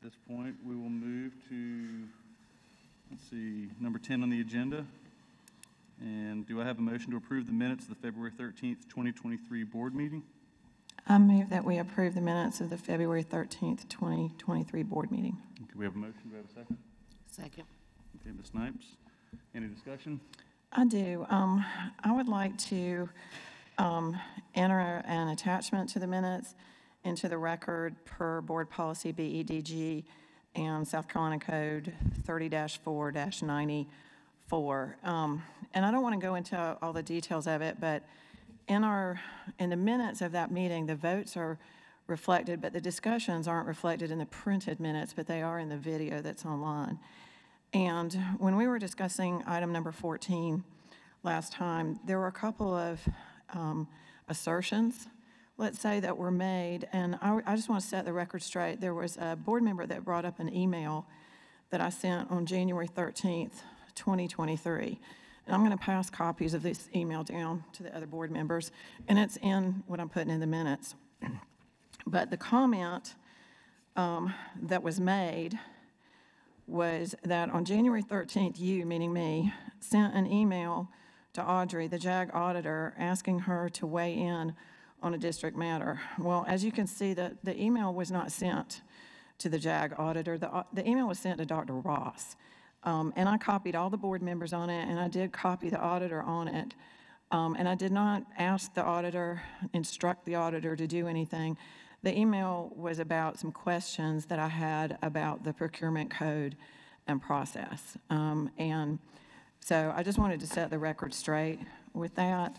this point, we will move to, let's see, number 10 on the agenda. And do I have a motion to approve the minutes of the February 13th, 2023 board meeting? I move that we approve the minutes of the February 13th, 2023 board meeting. Okay, we have a motion. Do we have a second? Second. Okay, Ms. Snipes. Any discussion? I do. I would like to enter an attachment to the minutes into the record per Board Policy BEDG and South Carolina Code 30-4-94. And I don't want to go into all the details of it, but in the minutes of that meeting, the votes are reflected, but the discussions aren't reflected in the printed minutes, but they are in the video that's online. And when we were discussing item number 14 last time, there were a couple of assertions, let's say, that were made, and I just want to set the record straight. There was a board member that brought up an email that I sent on January 13th, 2023. And I'm going to pass copies of this email down to the other board members, and it's in what I'm putting in the minutes. But the comment that was made was that on January 13th, you, meaning me, sent an email to Audrey, the JAG auditor, asking her to weigh in on a district matter. Well, as you can see, the email was not sent to the JAG auditor. The email was sent to Dr. Ross. And I copied all the board members on it, and I did copy the auditor on it. And I did not ask the auditor, instruct the auditor to do anything. The email was about some questions that I had about the procurement code and process. And so I just wanted to set the record straight with that.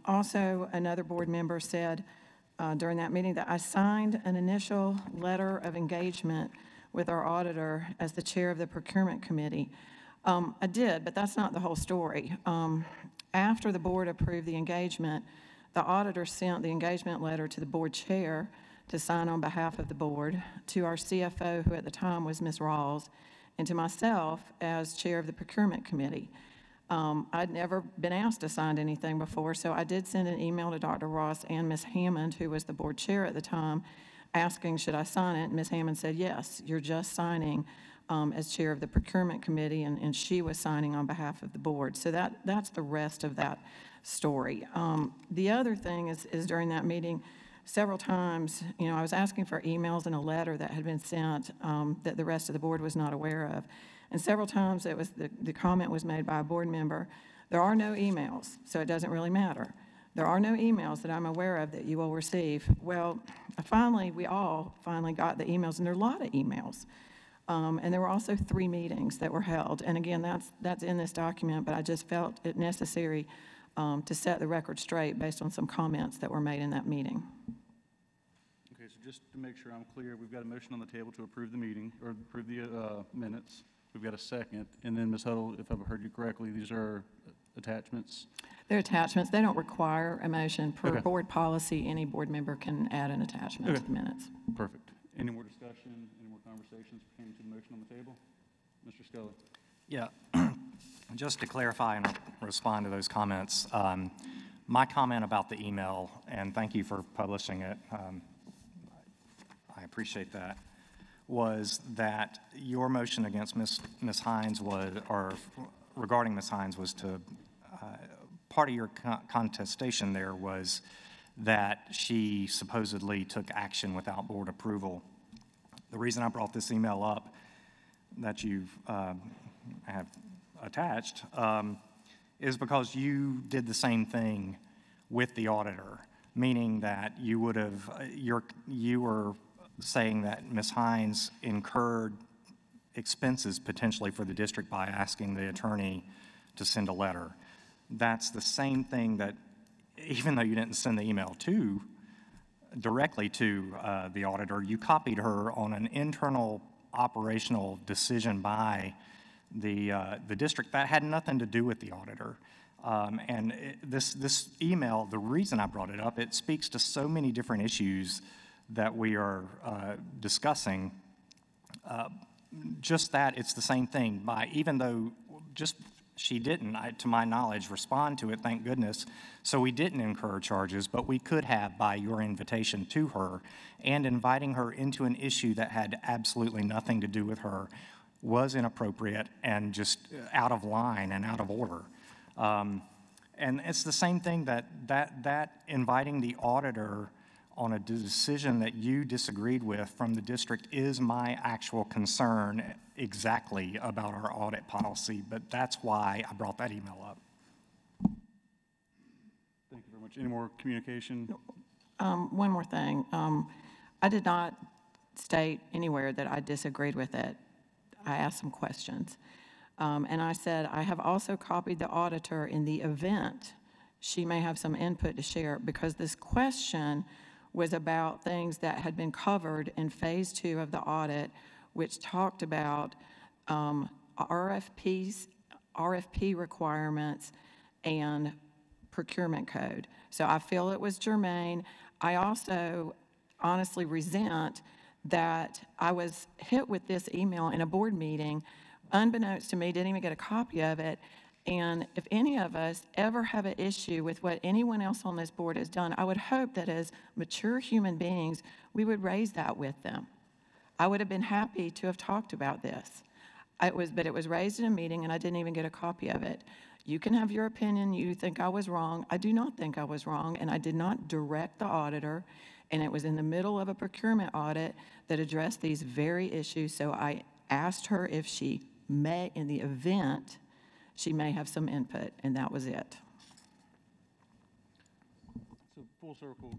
Also, another board member said during that meeting that I signed an initial letter of engagement with our auditor as the chair of the procurement committee. I did, but that's not the whole story. After the board approved the engagement, the auditor sent the engagement letter to the board chair to sign on behalf of the board, to our CFO, who at the time was Ms. Rawls, and to myself as chair of the procurement committee. I'd never been asked to sign anything before, so I did send an email to Dr. Ross and Ms. Hammond, who was the board chair at the time, asking, should I sign it? And Ms. Hammond said, yes, you're just signing as chair of the procurement committee, and she was signing on behalf of the board. So that's the rest of that story. The other thing is during that meeting, several times, I was asking for emails and a letter that had been sent that the rest of the board was not aware of. And several times it was the comment was made by a board member, there are no emails, so it doesn't really matter. There are no emails that I'm aware of that you will receive. Well, we all finally got the emails, and there are a lot of emails. And there were also 3 meetings that were held. And again, that's in this document, but I just felt it necessary to set the record straight based on some comments that were made in that meeting. Okay, so just to make sure I'm clear, we've got a motion on the table to approve the meeting, or approve the minutes. We've got a second. And then, Ms. Huddle, if I've heard you correctly, these are attachments? They're attachments. They don't require a motion. Per board policy, any board member can add an attachment to the minutes. Perfect. Any more discussion, any more conversations pertaining to the motion on the table? Mr. Scully. Yeah. Just to clarify and respond to those comments, my comment about the email, and thank you for publishing it, I appreciate that, was that your motion against Ms. Hines was, or regarding Ms. Hines, was to, part of your contestation there was that she supposedly took action without board approval. The reason I brought this email up that you have attached is because you did the same thing with the auditor, meaning that you would have, you were saying that Ms. Hines incurred expenses potentially for the district by asking the attorney to send a letter. That's the same thing that, even though you didn't send the email directly to the auditor, you copied her on an internal operational decision by the district that had nothing to do with the auditor. This email, the reason I brought it up, it speaks to so many different issues that we are discussing. Just that it's the same thing. Even though, just She didn't, to my knowledge, respond to it, thank goodness. So we didn't incur charges, but we could have by your invitation to her and inviting her into an issue that had absolutely nothing to do with her was inappropriate and just out of line and out of order. And it's the same thing that inviting the auditor on a decision that you disagreed with from the district is my actual concern exactly about our audit policy, but that's why I brought that email up. Thank you very much. Any more communication? One more thing. I did not state anywhere that I disagreed with it. I asked some questions. And I said, I have also copied the auditor in the event she may have some input to share, because this question was about things that had been covered in phase 2 of the audit, which talked about RFP requirements and procurement code. So I feel it was germane. I also honestly resent that I was hit with this email in a board meeting, unbeknownst to me, didn't even get a copy of it. And if any of us ever have an issue with what anyone else on this board has done, I would hope that as mature human beings, we would raise that with them. I would have been happy to have talked about this. But it was raised in a meeting, and I didn't even get a copy of it. You can have your opinion. You think I was wrong. I do not think I was wrong, and I did not direct the auditor, and it was in the middle of a procurement audit that addressed these very issues. So I asked her if she may, in the event, she may have some input, and that was it. So full circle,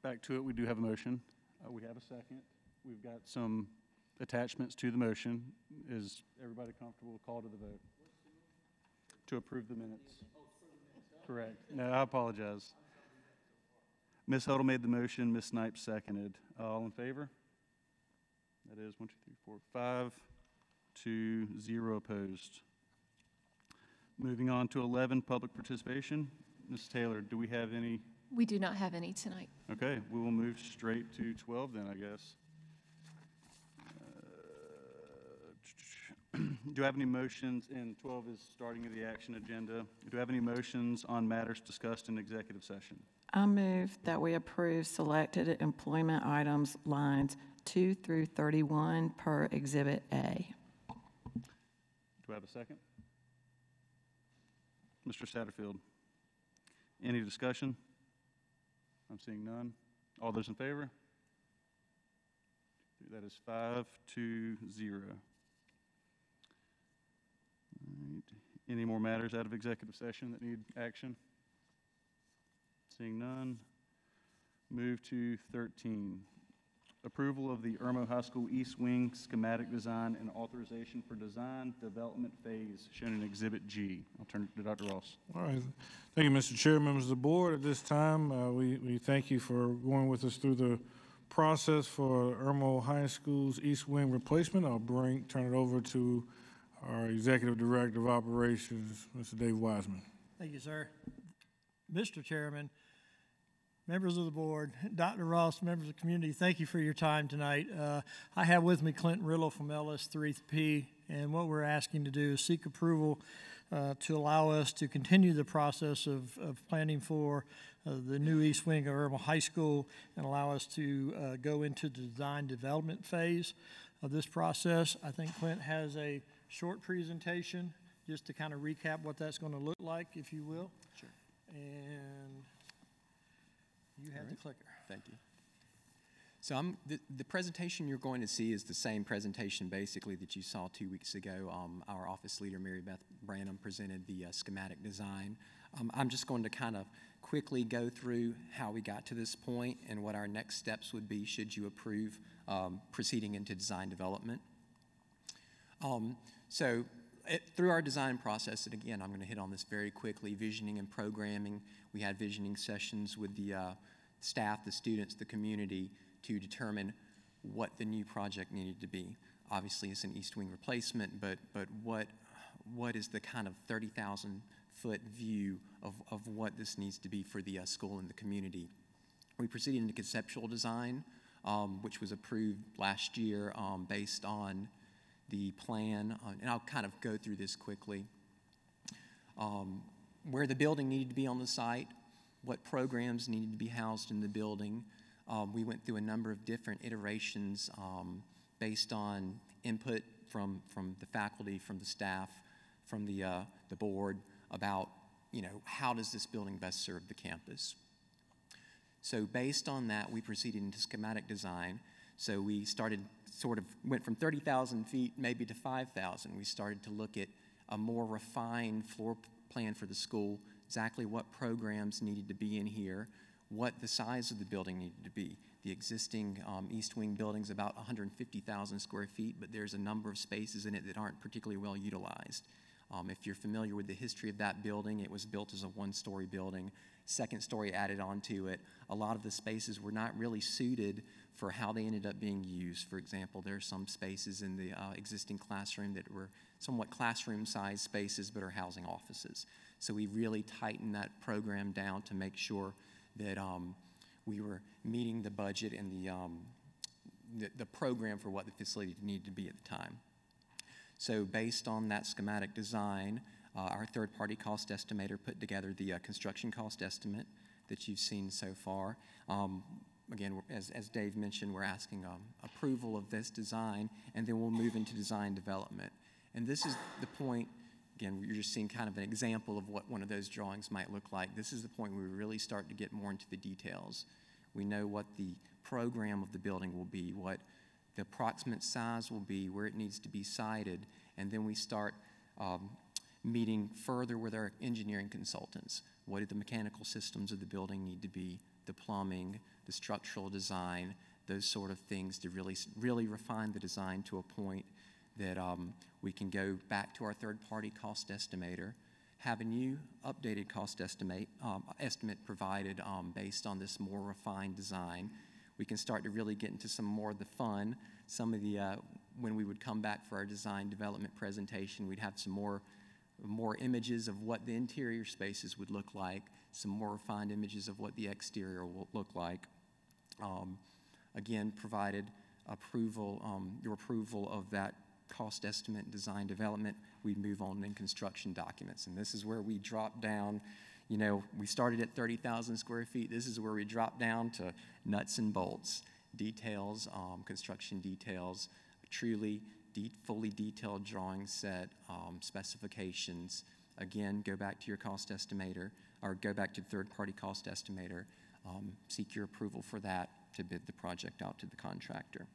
back to it, we do have a motion. We have a second. We've got some attachments to the motion. Is everybody comfortable with call to the vote? To approve the minutes? Correct. No, I apologize. Ms. Huddle made the motion, Ms. Snipes seconded. All in favor? That is 1, 2, 3, 4, 5, 2, 0 opposed. Moving on to 11, public participation. Ms. Taylor, do we have any? We do not have any tonight. Okay, we will move straight to 12 then, I guess. Do I have any motions, and 12 is starting of the action agenda. Do I have any motions on matters discussed in executive session? I move that we approve selected employment items lines 2 through 31 per Exhibit A. Do I have a second? Mr. Satterfield, any discussion? I'm seeing none. All those in favor? That is 5-0. All right. Any more matters out of executive session that need action? Seeing none. Move to 13. Approval of the Irmo High School East Wing schematic design and authorization for design development phase shown in Exhibit G. I'll turn it to Dr. Ross. All right. Thank you, Mr. Chair, members of the board. At this time, we thank you for going with us through the process for Irmo High School's East Wing replacement. I'll turn it over to our Executive Director of Operations, Mr. Dave Wiseman. Thank you, sir. Mr. Chairman, members of the board, Dr. Ross, members of the community, thank you for your time tonight. I have with me Clinton Riddle from LS3P, and what we're asking to do is seek approval to allow us to continue the process of planning for the new East Wing of Irmo High School and allow us to go into the design development phase of this process. I think Clint has a short presentation just to kind of recap what that's going to look like, if you will. Sure. And you have the clicker. Thank you. So the presentation you're going to see is the same presentation basically that you saw 2 weeks ago. Our office leader, Mary Beth Branham, presented the schematic design. I'm just going to kind of quickly go through how we got to this point and what our next steps would be should you approve proceeding into design development. Through our design process, and again, I'm going to hit on this very quickly, visioning and programming. We had visioning sessions with the staff, the students, the community to determine what the new project needed to be. Obviously, it's an East Wing replacement, but what is the kind of 30,000-foot view of what this needs to be for the school and the community? We proceeded into conceptual design, which was approved last year based on the plan, and I'll kind of go through this quickly. where the building needed to be on the site, what programs needed to be housed in the building. We went through a number of different iterations based on input from the faculty, from the staff, from the board about, how does this building best serve the campus? So based on that, we proceeded into schematic design. So we went from 30,000 feet maybe to 5,000. We started to look at a more refined floor plan for the school, exactly what programs needed to be in here, what the size of the building needed to be. The existing East Wing building's about 150,000 square feet, but there's a number of spaces in it that aren't particularly well utilized. If you're familiar with the history of that building, it was built as a one-story building, second story added onto it. A lot of the spaces were not really suited for how they ended up being used. For example, there are some spaces in the existing classroom that were somewhat classroom-sized spaces but are housing offices. So we really tightened that program down to make sure that we were meeting the budget and the program for what the facility needed to be at the time. So based on that schematic design, our third-party cost estimator put together the construction cost estimate that you've seen so far. Again, as Dave mentioned, we're asking approval of this design, and then we'll move into design development. And this is the point, again, you're just seeing kind of an example of what one of those drawings might look like. This is the point where we really start to get more into the details. We know what the program of the building will be, what the approximate size will be, where it needs to be sited, and then we start meeting further with our engineering consultants. What do the mechanical systems of the building need to be, the plumbing, the structural design, those sort of things to really refine the design to a point that we can go back to our third-party cost estimator, have a new updated cost estimate provided based on this more refined design. We can start to really get into some more of the fun. Some of the, when we would come back for our design development presentation, we'd have some more images of what the interior spaces would look like, some more refined images of what the exterior will look like. Again, provided approval, your approval of that cost estimate and design development, we move on in construction documents. And this is where we drop down. We started at 30,000 square feet. This is where we drop down to nuts and bolts, details, construction details, truly fully detailed drawing set, specifications. Again, go back to your cost estimator, or go back to third-party cost estimator, seek your approval for that to bid the project out to the contractor.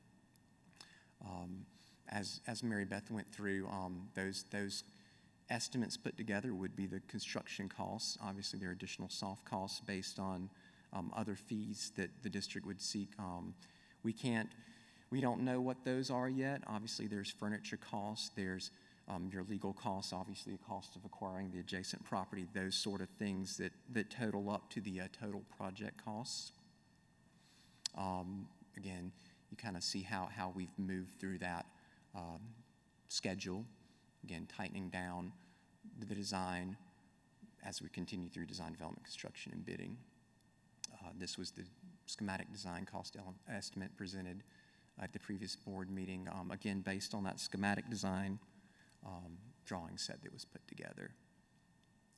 As Mary Beth went through, those estimates put together would be the construction costs. Obviously, there are additional soft costs based on other fees that the district would seek. We don't know what those are yet. Obviously, there's furniture costs, there's your legal costs, obviously the cost of acquiring the adjacent property, those sort of things that total up to the total project costs. Again, you kind of see how we've moved through that schedule, again, tightening down the design as we continue through design, development, construction, and bidding. This was the schematic design cost estimate presented at the previous board meeting, again, based on that schematic design drawing set that was put together.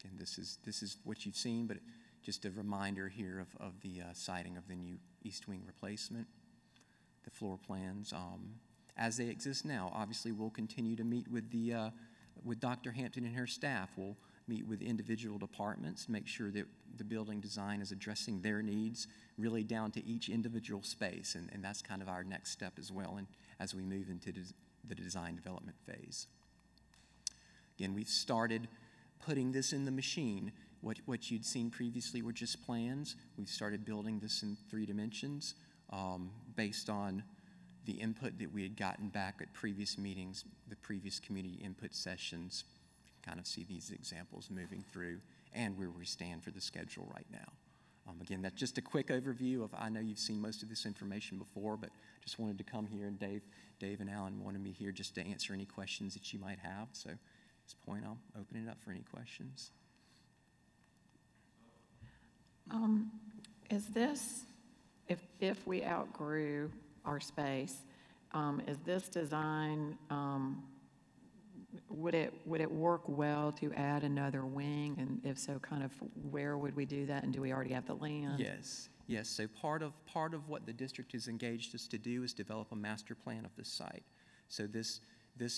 Again, this is what you've seen, but just a reminder here of the siting of the new East Wing replacement, the floor plans. As they exist now, obviously we'll continue to meet with Dr. Hampton and her staff. We'll meet with individual departments, make sure that the building design is addressing their needs, really down to each individual space, and that's kind of our next step as well, and as we move into the design development phase. Again, we've started putting this in the machine. What you'd seen previously were just plans. We've started building this in 3 dimensions based on the input that we had gotten back at previous meetings, the previous community input sessions. You can kind of see these examples moving through and where we stand for the schedule right now. Again, that's just a quick overview of, I know you've seen most of this information before, but just wanted to come here, and Dave and Alan wanted me here just to answer any questions that you might have. So at this point, I'll open it up for any questions. Is this, if we outgrew our space, is this design would it work well to add another wing? And if so, kind of where would we do that? And do we already have the land? Yes, yes. So part of what the district has engaged us to do is develop a master plan of the site. So this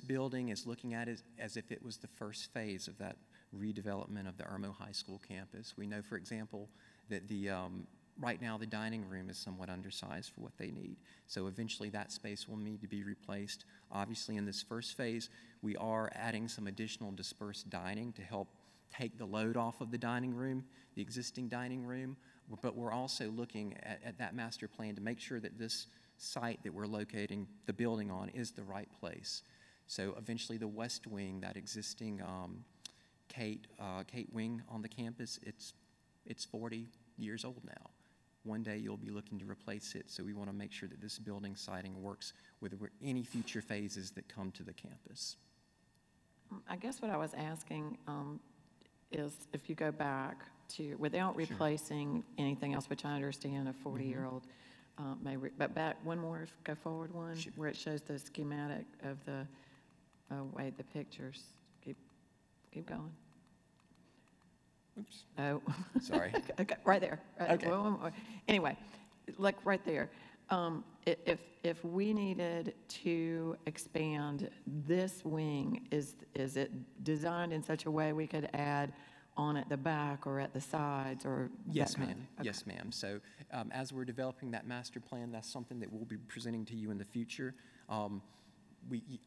building is looking at it as if it was the first phase of that redevelopment of the Irmo High School campus. We know, for example, that right now the dining room is somewhat undersized for what they need. So eventually that space will need to be replaced. Obviously in this first phase, we are adding some additional dispersed dining to help take the load off of the dining room, the existing dining room. But we're also looking at that master plan to make sure that this site that we're locating the building on is the right place. So eventually the west wing, that existing Kate wing on the campus, it's 40 years old now. One day you'll be looking to replace it, so we want to make sure that this building siting works with any future phases that come to the campus. I guess what I was asking is if you go back to, without replacing anything else, which I understand a 40-year-old but back one more, go forward one, Sure. where it shows the schematic of the, oh, wait, the pictures. Keep going. Oops, Oh. sorry. Okay, right there. Okay. Well, anyway, like right there. If we needed to expand this wing, is it designed in such a way we could add on at the back or at the sides or? Yes, that kind ma'am. of- okay. Yes, ma'am. So as we're developing that master plan, that's something that we'll be presenting to you in the future.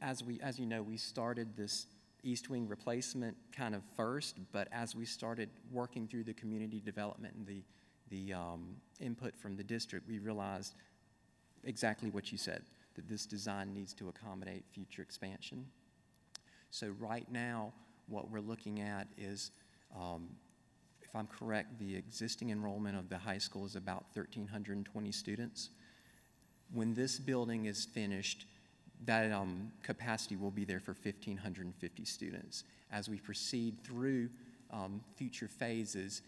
As you know, we started this East Wing replacement kind of first, but as we started working through the community development and the input from the district, we realized exactly what you said, that this design needs to accommodate future expansion. So right now, what we're looking at is, if I'm correct, the existing enrollment of the high school is about 1,320 students. When this building is finished, that capacity will be there for 1,550 students. As we proceed through future phases,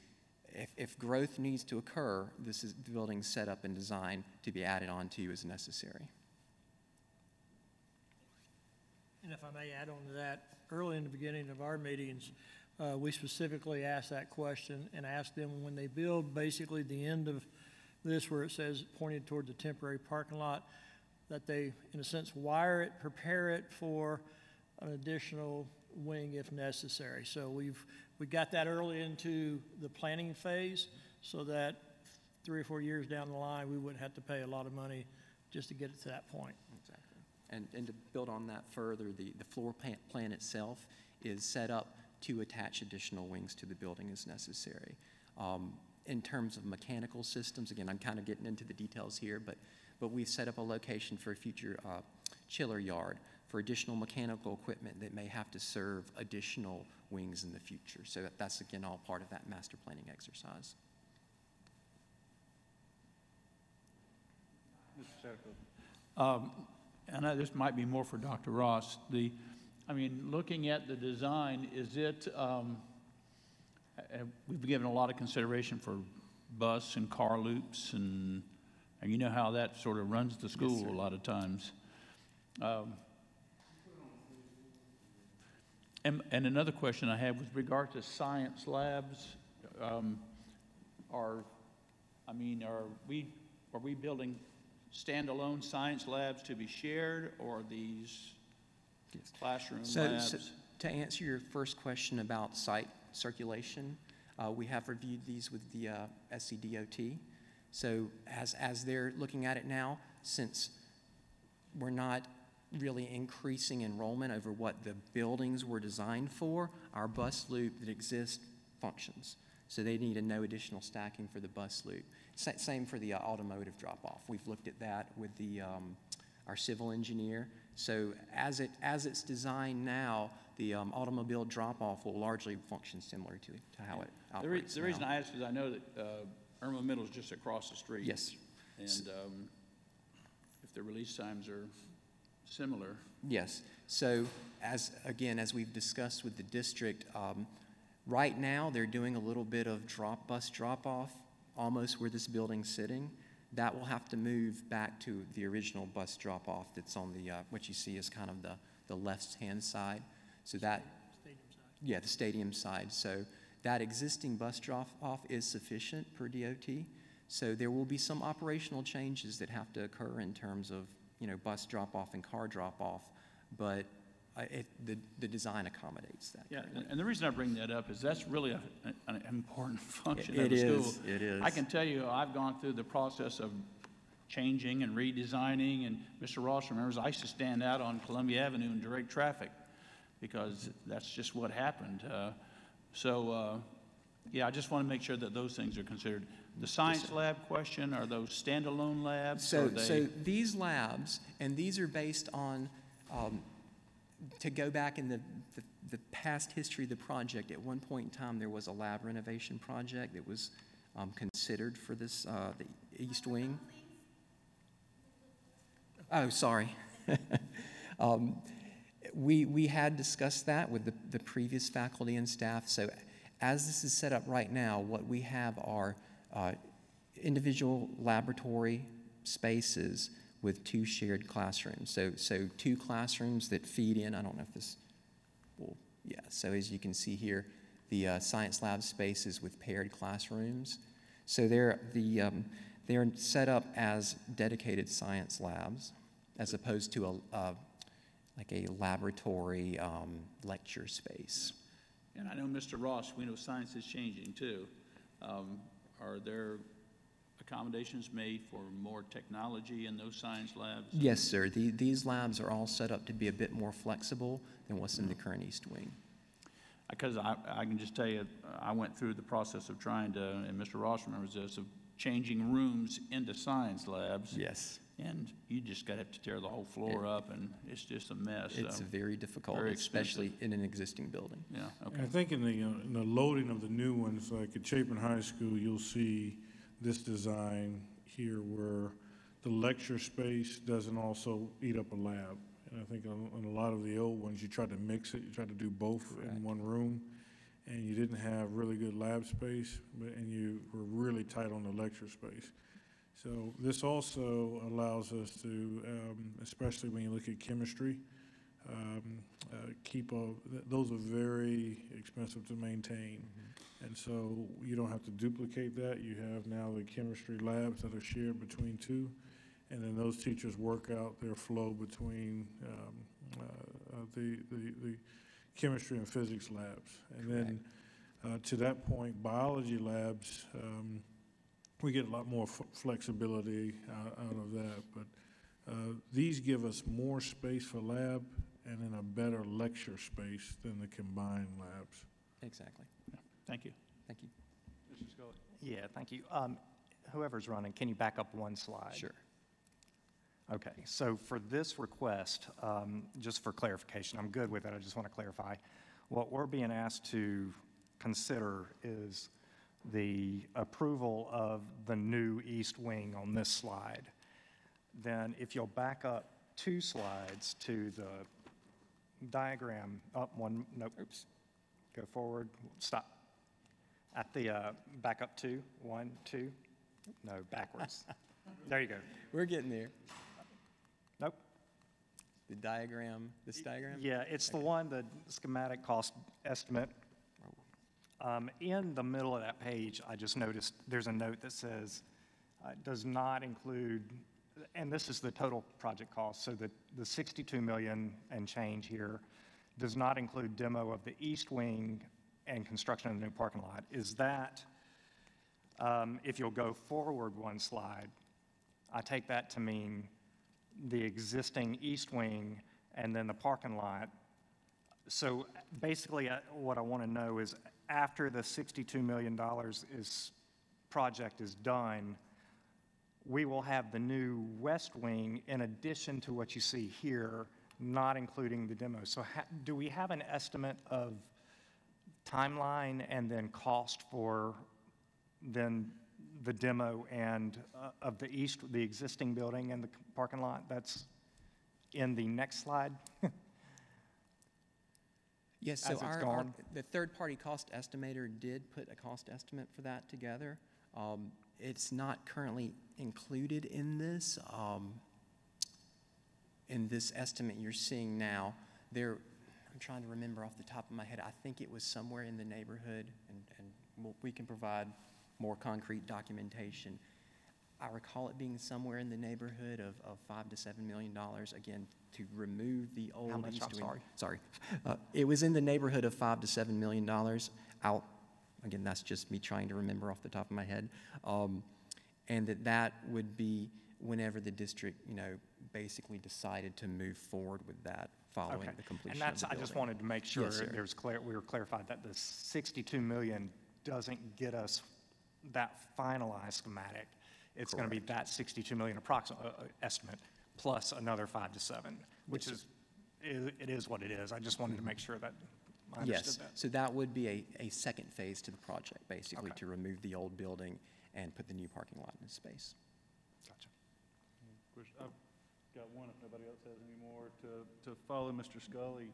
if growth needs to occur, this is the building set up and designed to be added on to as necessary. And if I may add on to that, early in the beginning of our meetings, we specifically asked that question and asked them when they build basically the end of this where it says pointed toward the temporary parking lot, that they, in a sense, wire it, prepare it for an additional wing if necessary. So we got that early into the planning phase so that 3 or 4 years down the line, we wouldn't have to pay a lot of money just to get it to that point. Exactly. And to build on that further, the floor plan itself is set up to attach additional wings to the building as necessary. In terms of mechanical systems, again, I'm kind of getting into the details here, but we've set up a location for a future chiller yard for additional mechanical equipment that may have to serve additional wings in the future. So that's, again, all part of that master planning exercise. I know this might be more for Dr. Ross. Looking at the design, is it, we've given a lot of consideration for bus and car loops, and you know how that sort of runs the school. Yes, sir. A lot of times. And another question I have with regard to science labs, are we building standalone science labs to be shared, or are these classroom labs? So to answer your first question about site circulation, we have reviewed these with the SCDOT. So as they're looking at it now, since we're not really increasing enrollment over what the buildings were designed for, our bus loop that exists functions. So they need no additional stacking for the bus loop. Same for the automotive drop-off. We've looked at that with our civil engineer. So as it's designed now, the automobile drop-off will largely function similar to how it operates The reason I ask is I know that Irma Middle is just across the street. Yes. And if the release times are similar. Yes. So as we've discussed with the district, right now they're doing a little bit of bus drop-off almost where this building's sitting. That will have to move back to the original bus drop-off that's on the, what you see is kind of the left-hand side. So that, yeah, the stadium side. So that existing bus drop-off is sufficient per DOT. So there will be some operational changes that have to occur in terms of, you know, bus drop-off and car drop-off, but the design accommodates that. Yeah, currently. and the reason I bring that up is that's really an important function It of the school. is, it is. I can tell you, I've gone through the process of changing and redesigning, and Mr. Ross remembers I used to stand out on Columbia Avenue and direct traffic because that's just what happened. Yeah, I just want to make sure that those things are considered. The science lab question, are those standalone labs? So, Are they- so these labs, and these are based on, to go back in the past history of the project, at one point in time, there was a lab renovation project that was considered for this, the East Wing. Oh, sorry. We had discussed that with the previous faculty and staff. So as this is set up right now, what we have are individual laboratory spaces with 2 shared classrooms. So 2 classrooms that feed in. I don't know if this will, yeah. So as you can see here, the science lab spaces with paired classrooms. So they're set up as dedicated science labs, as opposed to like a laboratory lecture space. And I know, Mr. Ross, we know science is changing too. Are there accommodations made for more technology in those science labs? Yes, sir. These labs are all set up to be a bit more flexible than what's in the current East Wing. Because I can just tell you, I went through the process of trying to, and Mr. Ross remembers this, of changing rooms into science labs. Yes. And you just got to have to tear the whole floor up, and it's just a mess. It's so very difficult, very especially expensive. in an existing building. Yeah, And okay. I think in the loading of the new ones, like at Chapin High School, you'll see this design here where the lecture space doesn't also eat up a lab. And I think on a lot of the old ones, you tried to mix it, you tried to do both in one room, and you didn't have really good lab space, and you were really tight on the lecture space. So this also allows us to, especially when you look at chemistry, those are very expensive to maintain. And so you don't have to duplicate that. You have now the chemistry labs that are shared between 2, and then those teachers work out their flow between the chemistry and physics labs. And then to that point, biology labs, we get a lot more flexibility out of that. But these give us more space for lab and then a better lecture space than the combined labs. Exactly. Thank you. Thank you. Mr. Scully. Yeah, thank you. Whoever's running, can you back up one slide? Sure. Okay, so for this request, just for clarification, I'm good with it, I just want to clarify. What we're being asked to consider is the approval of the new East Wing on this slide. Then if you'll back up 2 slides to the diagram, up one, nope, oops, go forward, stop. At the, back up 2, 1, 2, no, backwards. There you go. We're getting there. Nope. The diagram, this diagram? Yeah, it's the one, the schematic cost estimate. In the middle of that page, I just noticed there's a note that says, does not include, and this is the total project cost, so the 62 million and change here does not include demo of the East Wing and construction of the new parking lot. Is that, if you'll go forward 1 slide, I take that to mean the existing East Wing and then the parking lot. So basically, what I want to know is after the $62 million project is done, we will have the new West Wing in addition to what you see here, not including the demo. So do we have an estimate of timeline and then cost for then the demo and of the existing building and the parking lot? That's in the next slide. Yes, so As it's gone. the third-party cost estimator did put a cost estimate for that together. It's not currently included in this estimate you're seeing now. I'm trying to remember off the top of my head. I think it was somewhere in the neighborhood, and we can provide more concrete documentation. I recall it being somewhere in the neighborhood of $5 to $7 million, again, to remove the old. How much? East I'm Wing. sorry. It was in the neighborhood of $5 to $7 million. Again, that's just me trying to remember off the top of my head. And that would be whenever the district, basically decided to move forward with that following Okay. the completion And of that's, the I just building. wanted to make sure Yes, sir. we were clarified that the 62 million doesn't get us that finalized schematic. It's going to be that 62 million approximate estimate plus another 5 to 7, which is, it is what it is. I just wanted to make sure that I Yes, understood that. so that would be a second phase to the project, basically, Okay. to remove the old building and put the new parking lot in space. Gotcha. I've got one, if nobody else has any more, to follow Mr. Scully.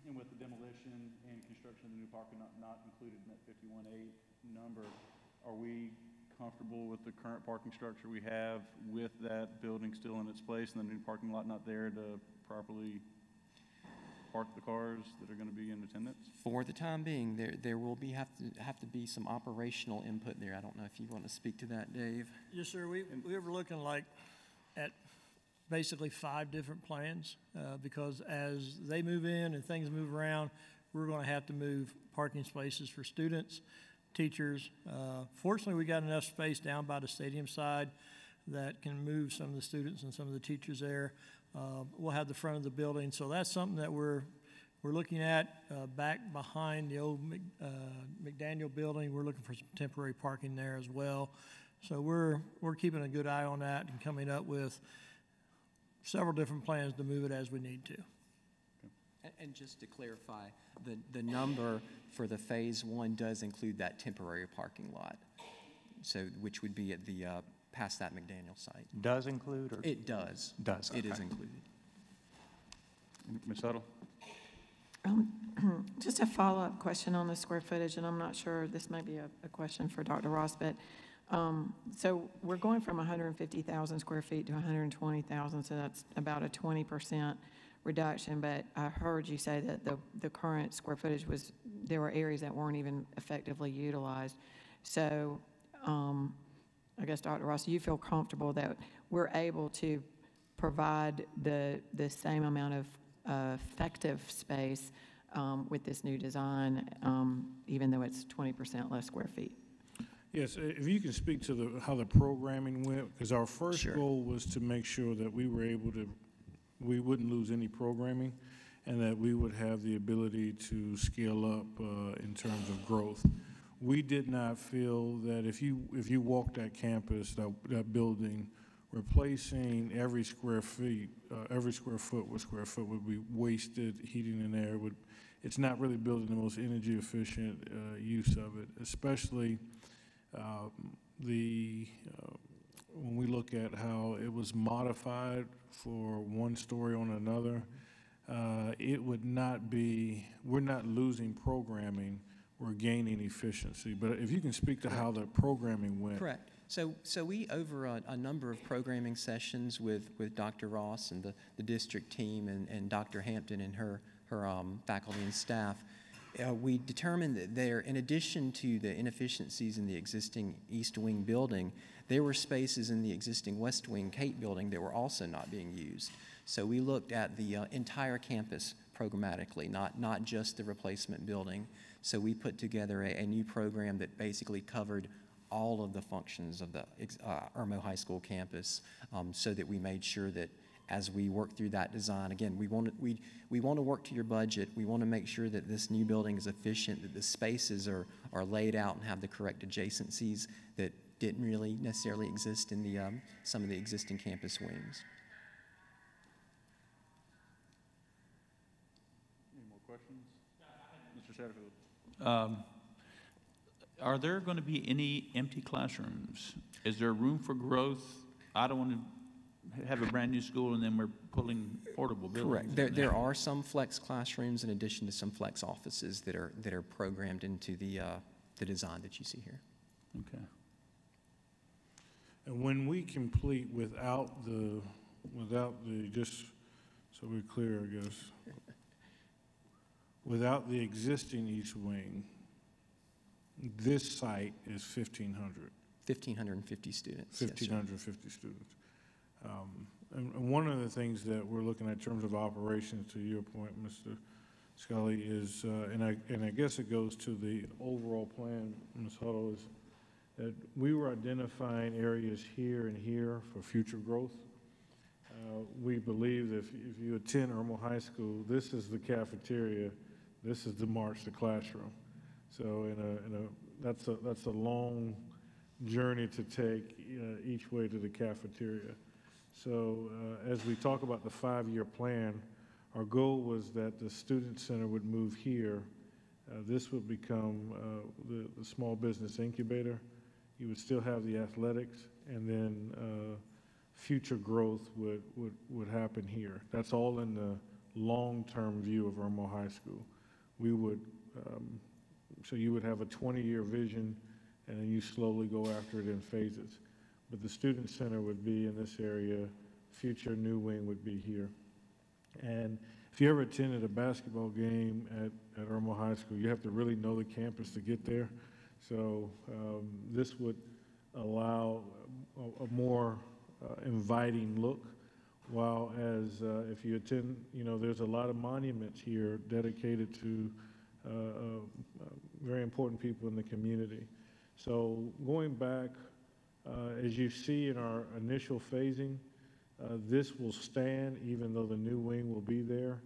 And with the demolition and construction of the new parking lot not included in that 51.8 number, are we comfortable with the current parking structure we have with that building still in its place and the new parking lot not there to properly park the cars that are going to be in attendance? For the time being, there will have to be some operational input there. I don't know if you want to speak to that, Dave. Yes, sir. We were looking at basically 5 different plans because as they move in and things move around, we're going to have to move parking spaces for students, teachers. Fortunately, we got enough space down by the stadium side that can move some of the students and some of the teachers there. We'll have the front of the building, so that's something that we're looking at back behind the old McDaniel building. We're looking for some temporary parking there as well. So we're keeping a good eye on that and coming up with several different plans to move it as we need to. And just to clarify, the number for the phase 1 does include that temporary parking lot, so which would be at the past that McDaniel site. Does include or? It does. Does, It is okay. included. Ms. Huddle? Just a follow-up question on the square footage, and I'm not sure, this may be a question for Dr. Ross, but so we're going from 150,000 square feet to 120,000, so that's about a 20% reduction, but I heard you say that the current square footage was, there were areas that weren't even effectively utilized. So I guess, Dr. Ross, you feel comfortable that we're able to provide the same amount of effective space with this new design, even though it's 20% less square feet? Yes, if you can speak to how the programming went, because our first Sure. goal was to make sure that we wouldn't lose any programming and that we would have the ability to scale up in terms of growth. We did not feel that if you walked that campus, that building, replacing every square foot with square foot would be wasted. Heating and air it's not really building the most energy efficient use of it, especially when we look at how it was modified for one story on another, it would not be, we're not losing programming, we're gaining efficiency. But if you can speak to how the programming went. Correct. So we, over a number of programming sessions with Dr. Ross and the district team and Dr. Hampton and her faculty and staff, we determined that there, in addition to the inefficiencies in the existing East Wing building, there were spaces in the existing West Wing Kate building that were also not being used. So we looked at the entire campus programmatically, not just the replacement building. So we put together a new program that basically covered all of the functions of the Irmo High School campus, so that we made sure that as we work through that design, again, we want to work to your budget. We want to make sure that this new building is efficient, that the spaces are laid out and have the correct adjacencies that didn't really necessarily exist in some of the existing campus wings. Any more questions? Mr. Satterfield? Are there going to be any empty classrooms? Is there room for growth? I don't want to have a brand-new school and then we're pulling portable buildings. Correct. There are some flex classrooms in addition to some flex offices that are programmed into the design that you see here. Okay. And when we complete without the, just so we're clear, I guess, Without the existing East Wing, this site is 1,500. 1,550 students. Yes, sir. 1,550 students. And one of the things that we're looking at in terms of operations, to your point, Mr. Scully, is, and I guess it goes to the overall plan, Ms. Huddle, is that we were identifying areas here and here for future growth. We believe that if you attend Irmo High School, this is the cafeteria, this is the march to classroom. So that's a long journey to take each way to the cafeteria. So as we talk about the 5-year plan, our goal was that the student center would move here. This would become the small business incubator. You would still have the athletics, and then future growth would happen here. That's all in the long-term view of Irmo High School. We would, so you would have a 20-year vision, and then you slowly go after it in phases. But the student center would be in this area, future new wing would be here. And if you ever attended a basketball game at Irmo High School, you have to really know the campus to get there. So this would allow a more inviting look, while as if you attend, there's a lot of monuments here dedicated to very important people in the community. So going back, as you see in our initial phasing, this will stand even though the new wing will be there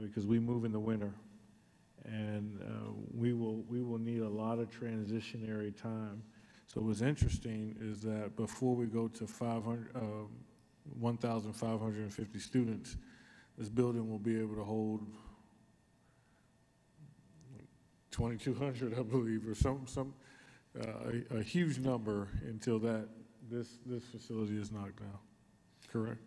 because we move in the winter. And we will need a lot of transitionary time. So what's interesting is that before we go to 1,550 students, this building will be able to hold 2,200, I believe, or a huge number until this facility is knocked down. Correct?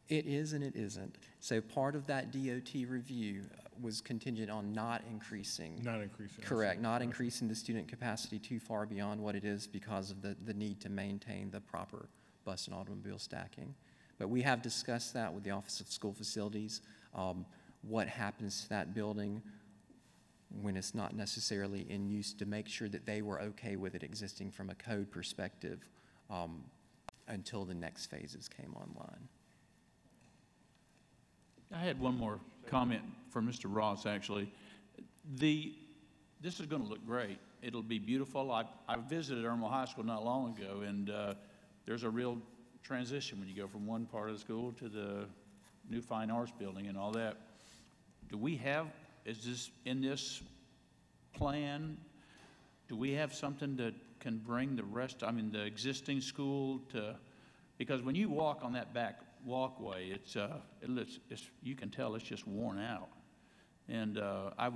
It is and it isn't. So part of that DOT review was contingent on not increasing. Not increasing. Correct, not increasing the student capacity too far beyond what it is because of the need to maintain the proper bus and automobile stacking. But we have discussed that with the Office of School Facilities, what happens to that building when it's not necessarily in use, to make sure that they were okay with it existing from a code perspective until the next phases came online. I had one more comment for Mr. Ross, actually. This is going to look great. It'll be beautiful. I visited Irmo High School not long ago, and there's a real transition when you go from one part of the school to the new fine arts building and all that. Is this in this plan, do we have something that can bring the existing school to, because when you walk on that back walkway, you can tell it's just worn out. And I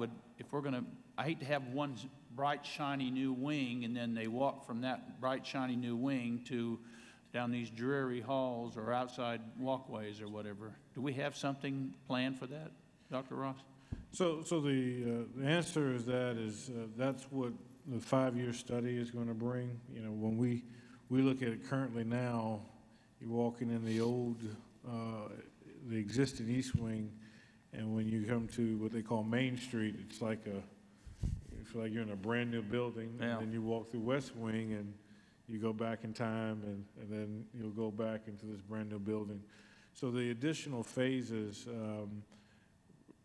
hate to have one bright, shiny new wing, and then they walk from that bright, shiny new wing to down these dreary halls or outside walkways or whatever. Do we have something planned for that, Dr. Ross? So the answer is that's what the 5-year study is going to bring. When we look at it currently now, you're walking in the existing East Wing, and when you come to what they call Main Street, it's like you feel like you're in a brand new building. Yeah. And then you walk through West Wing, and you go back in time, and then you'll go back into this brand new building. So the additional phases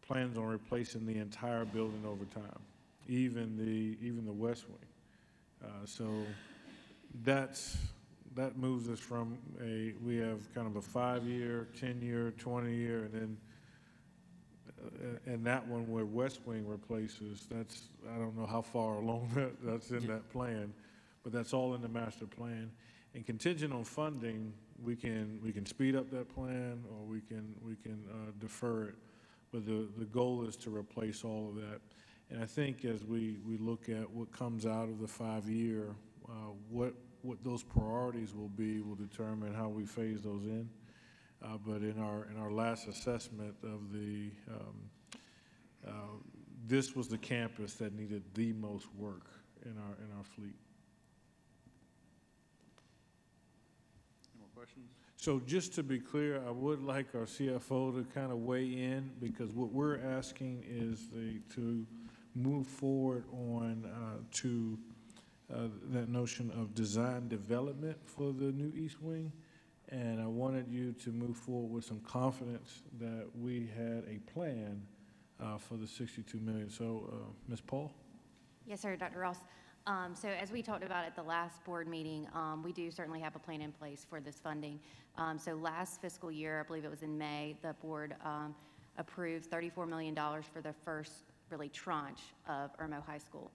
plans on replacing the entire building over time, even the West Wing. So that moves us from we have kind of a 5-year, 10-year, 20-year, and that one where West Wing replaces, I don't know how far along that's in that plan, but that's all in the master plan. And contingent on funding, we can speed up that plan, or we can defer it. But the goal is to replace all of that. And I think as we look at what comes out of the 5-year, what those priorities will determine how we phase those in. But in our last assessment of this was the campus that needed the most work in our fleet. Any more questions? So just to be clear, I would like our CFO to kind of weigh in, because what we're asking is to move forward on that notion of design development for the new East Wing. And I wanted you to move forward with some confidence that we had a plan for the 62 million. So, Ms. Paul? Yes, sir, Dr. Ross. So as we talked about at the last board meeting, we do certainly have a plan in place for this funding. So last fiscal year, I believe it was in May, the board approved $34 million for the first really tranche of Irmo High School.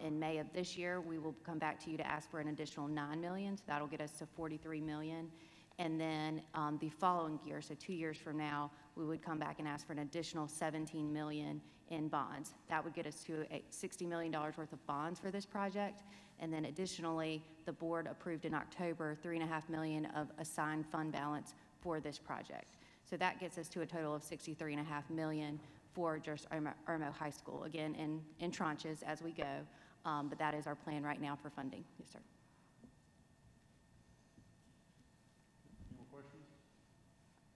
In May of this year, we will come back to you to ask for an additional $9 million, so that'll get us to $43 million. And then the following year, so 2 years from now, we would come back and ask for an additional $17 million in bonds. That would get us to $60 million worth of bonds for this project. And then additionally, the board approved in October $3.5 million of assigned fund balance for this project. So that gets us to a total of $63.5 million for just Irmo High School, again, in tranches as we go. But that is our plan right now for funding. Yes, sir. Any more questions?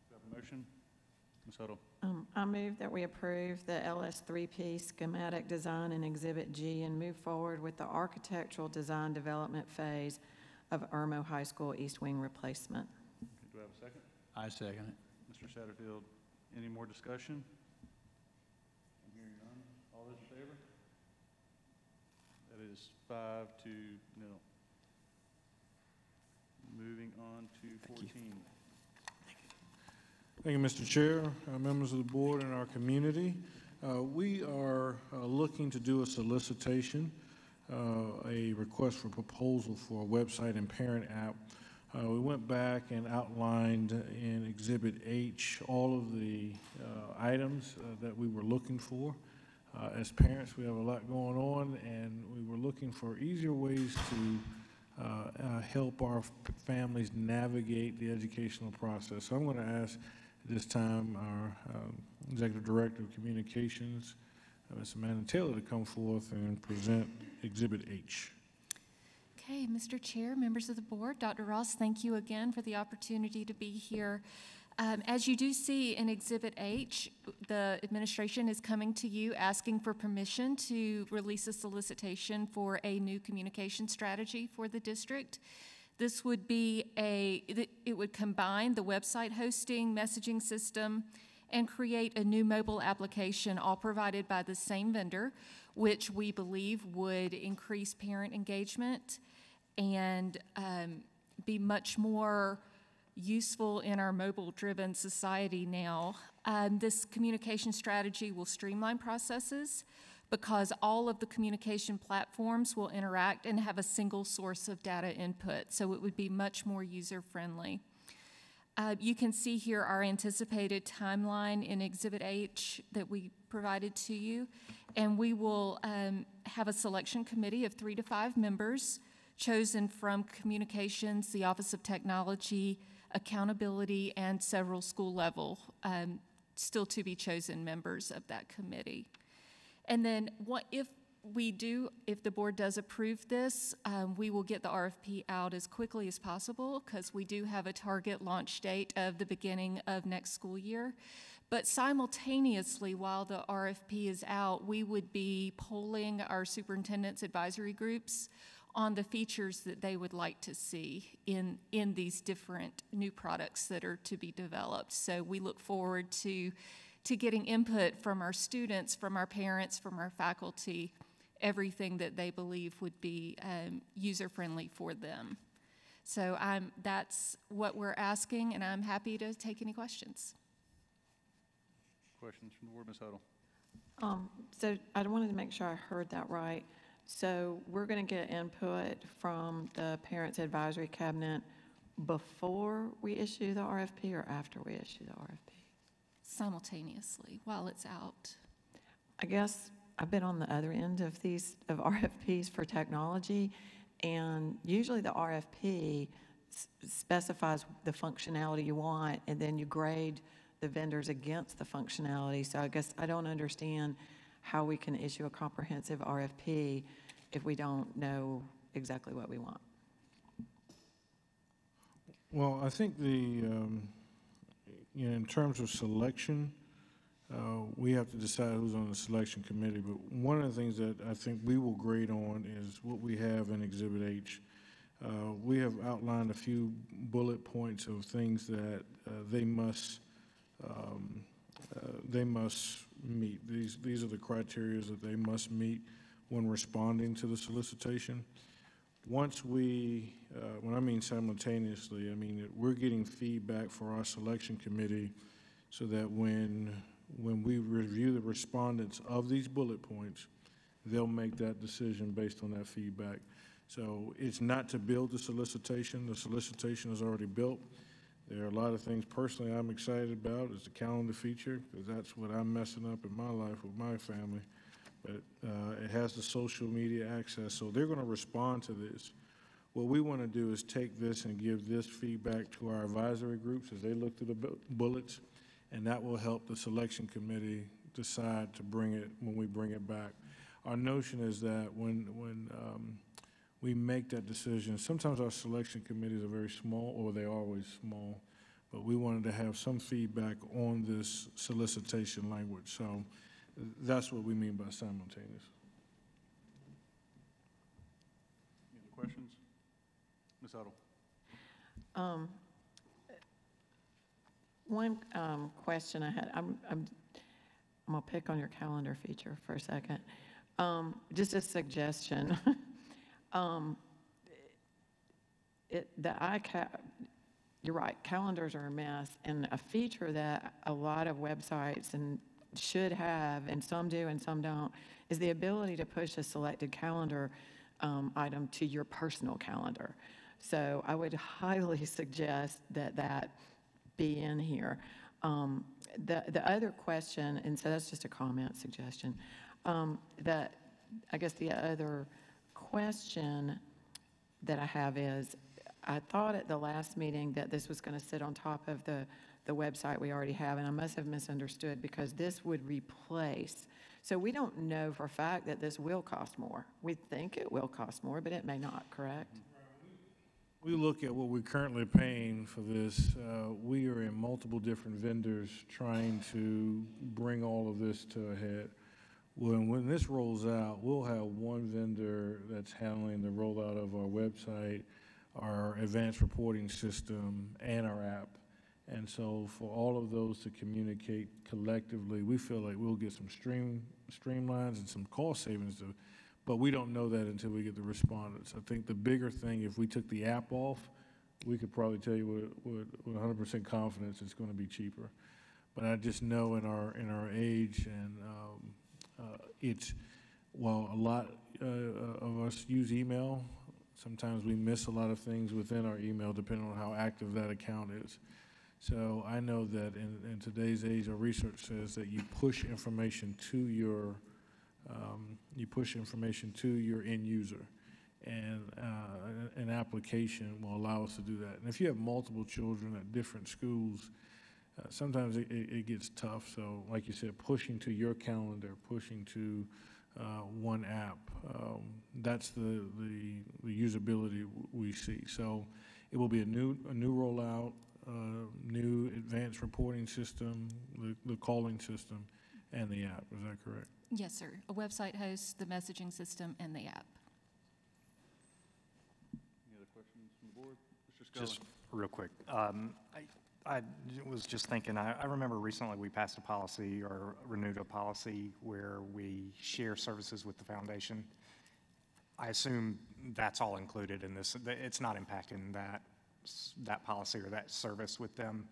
Do you have a motion? Ms. Huddle. I move that we approve the LS3P schematic design in Exhibit G and move forward with the architectural design development phase of Irmo High School East Wing replacement. Okay, do I have a second? I second it. Mr. Satterfield, any more discussion? I'm hearing none. All those in favor? That is 5-0. Moving on to 14. Thank you, Mr. Chair, members of the board, and our community. We are looking to do a solicitation, a request for proposal for a website and parent app. We went back and outlined in Exhibit H all of the items that we were looking for. As parents, we have a lot going on, and we were looking for easier ways to help our families navigate the educational process. So I'm going to ask at this time our Executive Director of Communications, Ms. Amanda Taylor, to come forth and present Exhibit H. Okay, Mr. Chair, members of the board, Dr. Ross, thank you again for the opportunity to be here. As you do see in Exhibit H, the administration is coming to you asking for permission to release a solicitation for a new communication strategy for the district. This would be it would combine the website hosting, messaging system, and create a new mobile application, all provided by the same vendor, which we believe would increase parent engagement and be much more useful in our mobile-driven society now. This communication strategy will streamline processes because all of the communication platforms will interact and have a single source of data input, so it would be much more user-friendly. You can see here our anticipated timeline in Exhibit H that we provided to you, and we will have a selection committee of 3 to 5 members chosen from communications, the Office of Technology, accountability, and several school-level still to be chosen members of that committee. And then if the board does approve this, we will get the RFP out as quickly as possible because we do have a target launch date of the beginning of next school year. But simultaneously, while the RFP is out, we would be polling our superintendent's advisory groups on the features that they would like to see in these different new products that are to be developed. So we look forward to getting input from our students, from our parents, from our faculty, everything that they believe would be user-friendly for them. So that's what we're asking, and I'm happy to take any questions. Questions from the board, Ms. Huddle? So I wanted to make sure I heard that right. So we're going to get input from the Parents Advisory Cabinet before we issue the RFP or after we issue the RFP? Simultaneously, while it's out. I guess I've been on the other end of these RFPs for technology, and usually the RFP specifies the functionality you want, and then you grade the vendors against the functionality. So I guess I don't understand how we can issue a comprehensive RFP if we don't know exactly what we want. Well, I think in terms of selection, we have to decide who's on the selection committee, but one of the things that I think we will grade on is what we have in Exhibit H. We have outlined a few bullet points of things that they must meet. These are the criteria that they must meet when responding to the solicitation. Once we, when I mean simultaneously, I mean that we're getting feedback for our selection committee so that when we review the respondents of these bullet points, they'll make that decision based on that feedback. So it's not to build the solicitation. The solicitation is already built. There are a lot of things personally I'm excited about is the calendar feature, because that's what I'm messing up in my life with my family. But it has the social media access, so they're going to respond to this. What we want to do is take this and give this feedback to our advisory groups as they look through the bullets, and that will help the selection committee decide to bring it when we bring it back. Our notion is that when we make that decision, sometimes our selection committees are very small, or they're always small, but we wanted to have some feedback on this solicitation language. So that's what we mean by simultaneous. Any other questions? Ms. Huddle? One question I had, I'm gonna pick on your calendar feature for a second. Just a suggestion. You're right, calendars are a mess, and a feature that a lot of websites should have, and some do and some don't, is the ability to push a selected calendar item to your personal calendar. So I would highly suggest that that be in here. The other question, and so that's just a comment suggestion, that I guess the other question that I have is, I thought at the last meeting that this was going to sit on top of the website we already have, and I must have misunderstood because this would replace. So we don't know for a fact that this will cost more. We think it will cost more, but it may not, correct? We look at what we're currently paying for this. We are in multiple different vendors trying to bring all of this to a head. When this rolls out, we'll have one vendor that's handling the rollout of our website, our advanced reporting system, and our app. And so for all of those to communicate collectively, we feel like we'll get some streamlines and some cost savings, but we don't know that until we get the respondents. I think the bigger thing, if we took the app off, we could probably tell you with 100% confidence it's going to be cheaper. But I just know in our age and while a lot of us use email, sometimes we miss a lot of things within our email depending on how active that account is. So I know that in today's age, our research says that you push information to your end user, and an application will allow us to do that. And if you have multiple children at different schools, sometimes it gets tough. So like you said, pushing to your calendar, pushing to one app, that's the usability we see. So it will be a new rollout, new advanced reporting system, the calling system, and the app. Is that correct? Yes, sir. A website host, the messaging system, and the app. Any other questions from the board? Mr. Scully? Just real quick. I was just thinking, I remember recently we passed a policy or renewed a policy where we share services with the foundation. I assume that's all included in this. It's not impacting that policy or that service with them.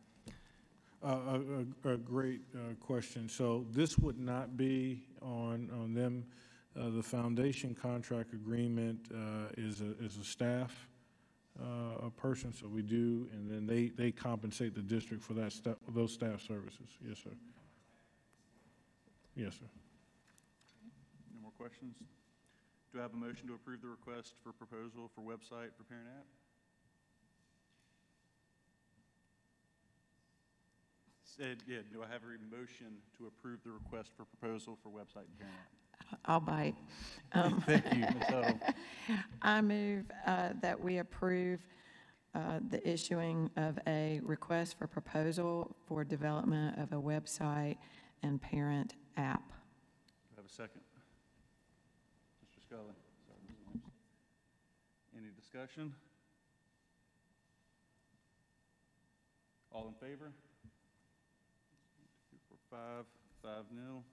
A great question. So this would not be on them. The foundation contract agreement is a staff a person, so we do, and then they compensate the district for those staff services. Yes, sir. Yes, sir. No more questions? Do I have a motion to approve the request for proposal for website for parent app? Yeah, do I have a motion to approve the request for proposal for website and parent app? I'll bite. Thank you, Ms. Huddle. I move that we approve the issuing of a request for proposal for development of a website and parent app. Do I have a second? Mr. Scully? Sorry, Ms. Williams. Any discussion? All in favor? 2, 4, 5, 5-0.